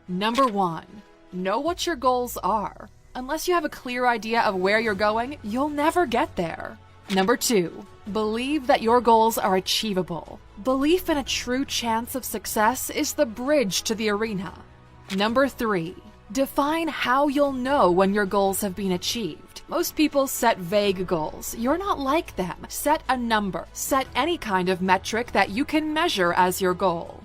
Number 1. Know what your goals are. Unless you have a clear idea of where you're going, you'll never get there. Number 2. Believe that your goals are achievable. Belief in a true chance of success is the bridge to the arena. Number 3. Define how you'll know when your goals have been achieved. Most people set vague goals. You're not like them. Set a number. Set any kind of metric that you can measure as your goal.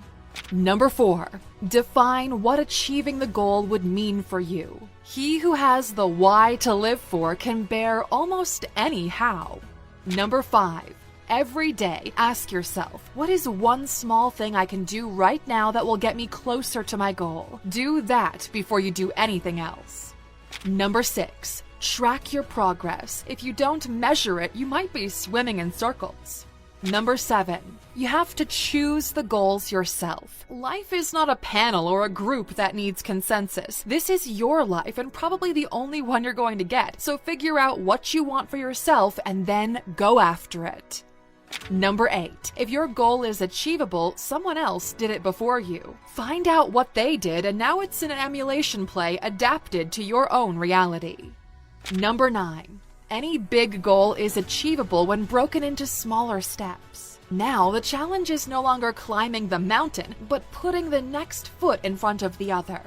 Number 4. Define what achieving the goal would mean for you. He who has the why to live for can bear almost any how. Number 5. Every day, ask yourself, what is one small thing I can do right now that will get me closer to my goal? Do that before you do anything else. Number 6. Track your progress. If you don't measure it, you might be swimming in circles. Number 7. You have to choose the goals yourself. Life is not a panel or a group that needs consensus. This is your life and probably the only one you're going to get. So figure out what you want for yourself and then go after it. Number 8. If your goal is achievable, someone else did it before you. Find out what they did and now it's an emulation play adapted to your own reality. Number 9. Any big goal is achievable when broken into smaller steps. Now, the challenge is no longer climbing the mountain, but putting the next foot in front of the other.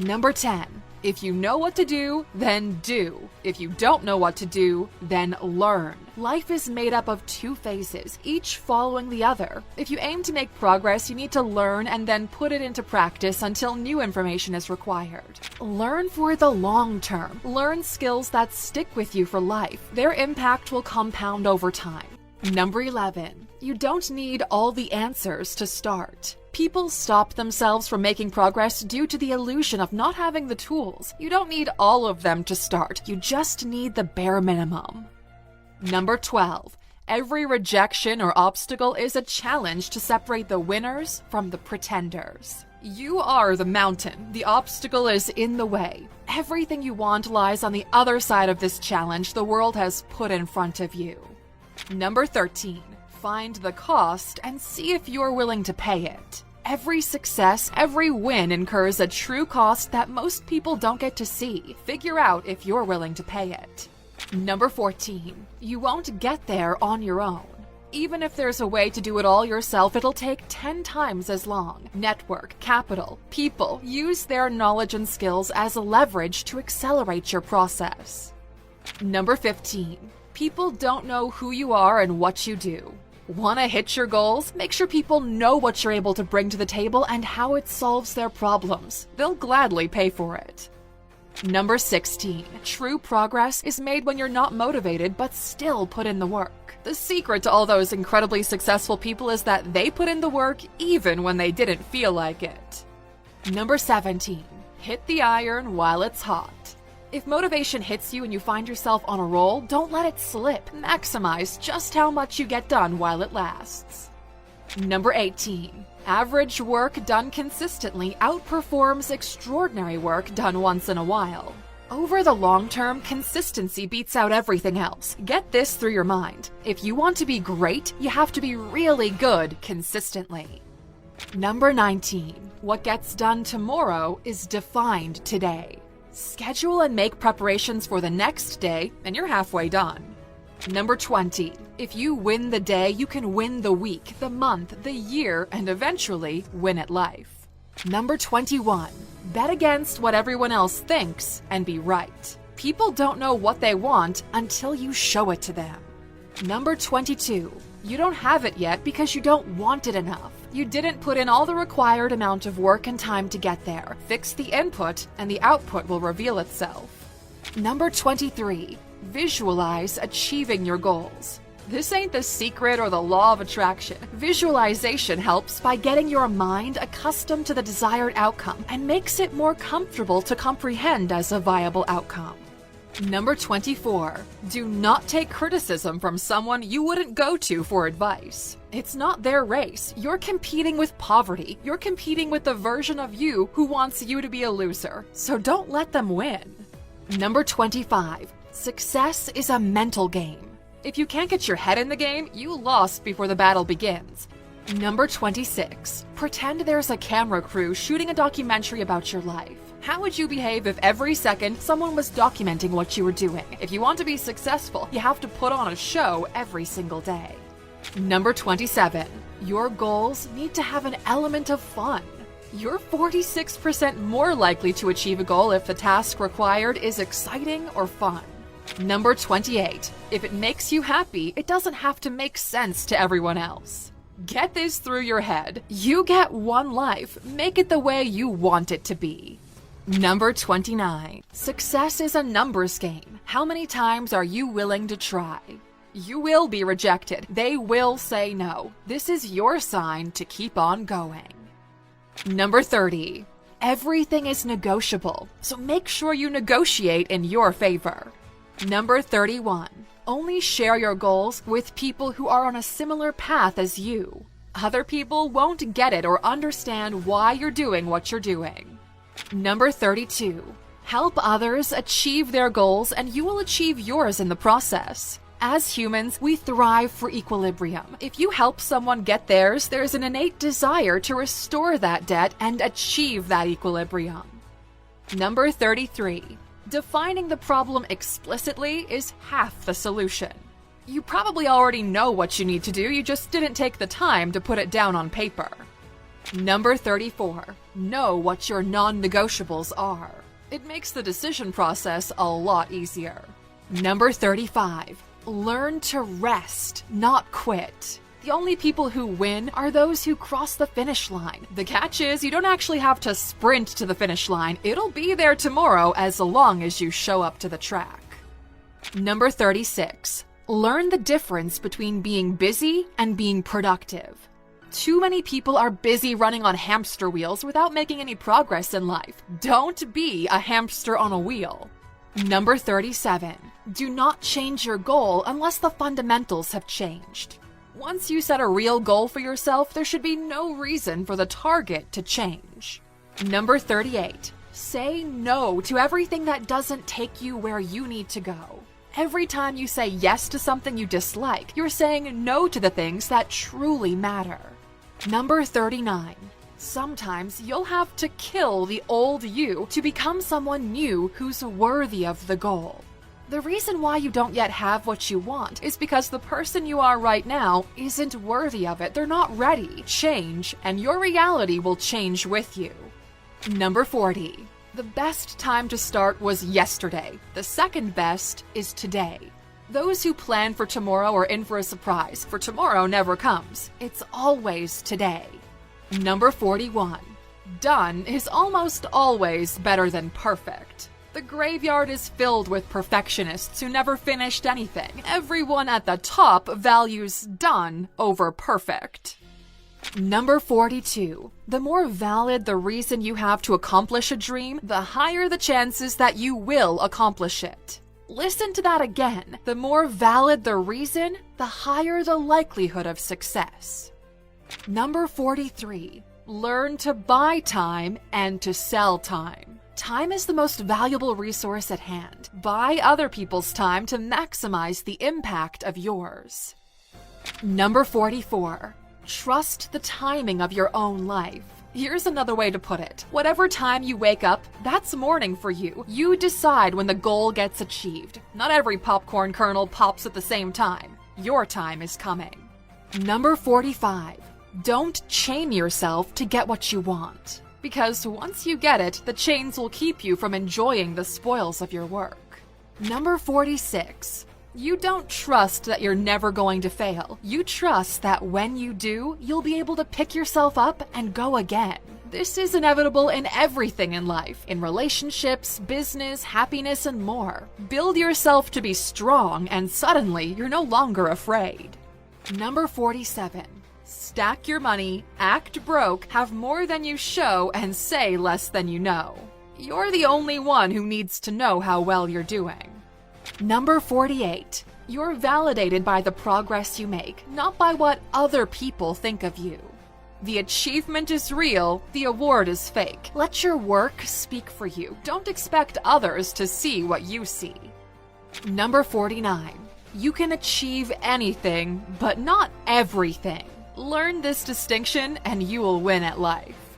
Number 10. If you know what to do, then do. If you don't know what to do, then learn. Life is made up of 2 phases, each following the other. If you aim to make progress, you need to learn and then put it into practice until new information is required. Learn for the long term. Learn skills that stick with you for life. Their impact will compound over time. Number 11. You don't need all the answers to start. People stop themselves from making progress due to the illusion of not having the tools. You don't need all of them to start. You just need the bare minimum. Number 12. Every rejection or obstacle is a challenge to separate the winners from the pretenders. You are the mountain. The obstacle is in the way. Everything you want lies on the other side of this challenge the world has put in front of you. Number 13. Find the cost and see if you're willing to pay it. Every success, every win incurs a true cost that most people don't get to see. Figure out if you're willing to pay it. Number 14. You won't get there on your own. Even if there's a way to do it all yourself, it'll take 10 times as long. Network, capital, people, use their knowledge and skills as leverage to accelerate your process. Number 15. People don't know who you are and what you do. Want to hit your goals? Make sure people know what you're able to bring to the table and how it solves their problems. They'll gladly pay for it. Number 16. True progress is made when you're not motivated but still put in the work. The secret to all those incredibly successful people is that they put in the work even when they didn't feel like it. Number 17. Hit the iron while it's hot. If motivation hits you and you find yourself on a roll, don't let it slip. Maximize just how much you get done while it lasts. Number 18. Average work done consistently outperforms extraordinary work done once in a while. Over the long term, consistency beats out everything else. Get this through your mind. If you want to be great, you have to be really good consistently. Number 19. What gets done tomorrow is defined today. Schedule and make preparations for the next day, and you're halfway done. Number 20. If you win the day, you can win the week, the month, the year, and eventually win at life. Number 21. Bet against what everyone else thinks and be right. People don't know what they want until you show it to them. Number 22. You don't have it yet because you don't want it enough. You didn't put in all the required amount of work and time to get there. Fix the input and the output will reveal itself. Number 23. Visualize achieving your goals. This ain't the secret or the law of attraction. Visualization helps by getting your mind accustomed to the desired outcome and makes it more comfortable to comprehend as a viable outcome. Number 24. Do not take criticism from someone you wouldn't go to for advice. It's not their race. You're competing with poverty. You're competing with the version of you who wants you to be a loser. So don't let them win. Number 25. Success is a mental game. If you can't get your head in the game, you lost before the battle begins. Number 26. Pretend there's a camera crew shooting a documentary about your life. How would you behave if every second someone was documenting what you were doing? If you want to be successful, you have to put on a show every single day. Number 27. Your goals need to have an element of fun. You're 46% more likely to achieve a goal if the task required is exciting or fun. Number 28. If it makes you happy, it doesn't have to make sense to everyone else. Get this through your head. You get one life. Make it the way you want it to be. Number 29. Success is a numbers game. How many times are you willing to try? You will be rejected. They will say no. This is your sign to keep on going. Number 30. Everything is negotiable, so make sure you negotiate in your favor. Number 31. Only share your goals with people who are on a similar path as you. Other people won't get it or understand why you're doing what you're doing. Number 32. Help others achieve their goals and you will achieve yours in the process. As humans, we thrive for equilibrium. If you help someone get theirs, there's an innate desire to restore that debt and achieve that equilibrium. Number 33. Defining the problem explicitly is half the solution. You probably already know what you need to do, you just didn't take the time to put it down on paper. Number 34. Know what your non-negotiables are. It makes the decision process a lot easier. Number 35. Learn to rest, not quit. The only people who win are those who cross the finish line. The catch is you don't actually have to sprint to the finish line. It'll be there tomorrow as long as you show up to the track. Number 36. Learn the difference between being busy and being productive. Too many people are busy running on hamster wheels without making any progress in life. Don't be a hamster on a wheel. Number 37. Do not change your goal unless the fundamentals have changed. Once you set a real goal for yourself, there should be no reason for the target to change. Number 38. Say no to everything that doesn't take you where you need to go. Every time you say yes to something you dislike, you're saying no to the things that truly matter. Number 39. Sometimes you'll have to kill the old you to become someone new who's worthy of the goal. The reason why you don't yet have what you want is because the person you are right now isn't worthy of it. They're not ready. Change, and your reality will change with you. Number 40. The best time to start was yesterday. The second best is today. Those who plan for tomorrow are in for a surprise, for tomorrow never comes. It's always today. Number 41. Done is almost always better than perfect. The graveyard is filled with perfectionists who never finished anything. Everyone at the top values done over perfect. Number 42. The more valid the reason you have to accomplish a dream, the higher the chances that you will accomplish it. Listen to that again. The more valid the reason, the higher the likelihood of success. Number 43. Learn to buy time and to sell time. Time is the most valuable resource at hand. Buy other people's time to maximize the impact of yours. Number 44. Trust the timing of your own life. Here's another way to put it. Whatever time you wake up, that's morning for you. You decide when the goal gets achieved. Not every popcorn kernel pops at the same time. Your time is coming. Number 45. Don't chain yourself to get what you want. Because once you get it, the chains will keep you from enjoying the spoils of your work. Number 46. You don't trust that you're never going to fail. You trust that when you do, you'll be able to pick yourself up and go again. This is inevitable in everything in life, in relationships, business, happiness, and more. Build yourself to be strong, and suddenly you're no longer afraid. Number 47. Stack your money, act broke, have more than you show, and say less than you know. You're the only one who needs to know how well you're doing. Number 48. You're validated by the progress you make, not by what other people think of you. The achievement is real, the award is fake. Let your work speak for you. Don't expect others to see what you see. Number 49. You can achieve anything, but not everything. Learn this distinction and you will win at life.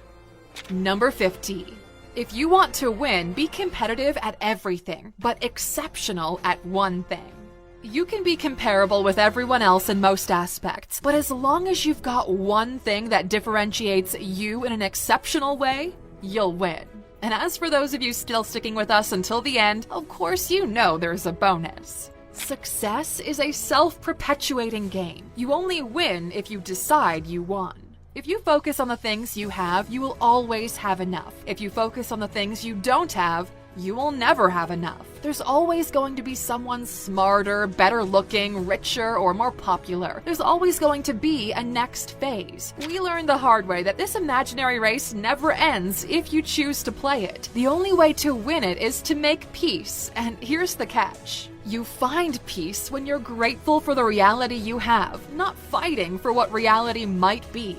Number 50. If you want to win, be competitive at everything, but exceptional at one thing. You can be comparable with everyone else in most aspects, but as long as you've got one thing that differentiates you in an exceptional way, you'll win. And as for those of you still sticking with us until the end, of course you know there's a bonus. Success is a self-perpetuating game. You only win if you decide you won. If you focus on the things you have, you will always have enough. If you focus on the things you don't have, you will never have enough. There's always going to be someone smarter, better looking, richer, or more popular. There's always going to be a next phase. We learned the hard way that this imaginary race never ends if you choose to play it. The only way to win it is to make peace, and here's the catch. You find peace when you're grateful for the reality you have, not fighting for what reality might be.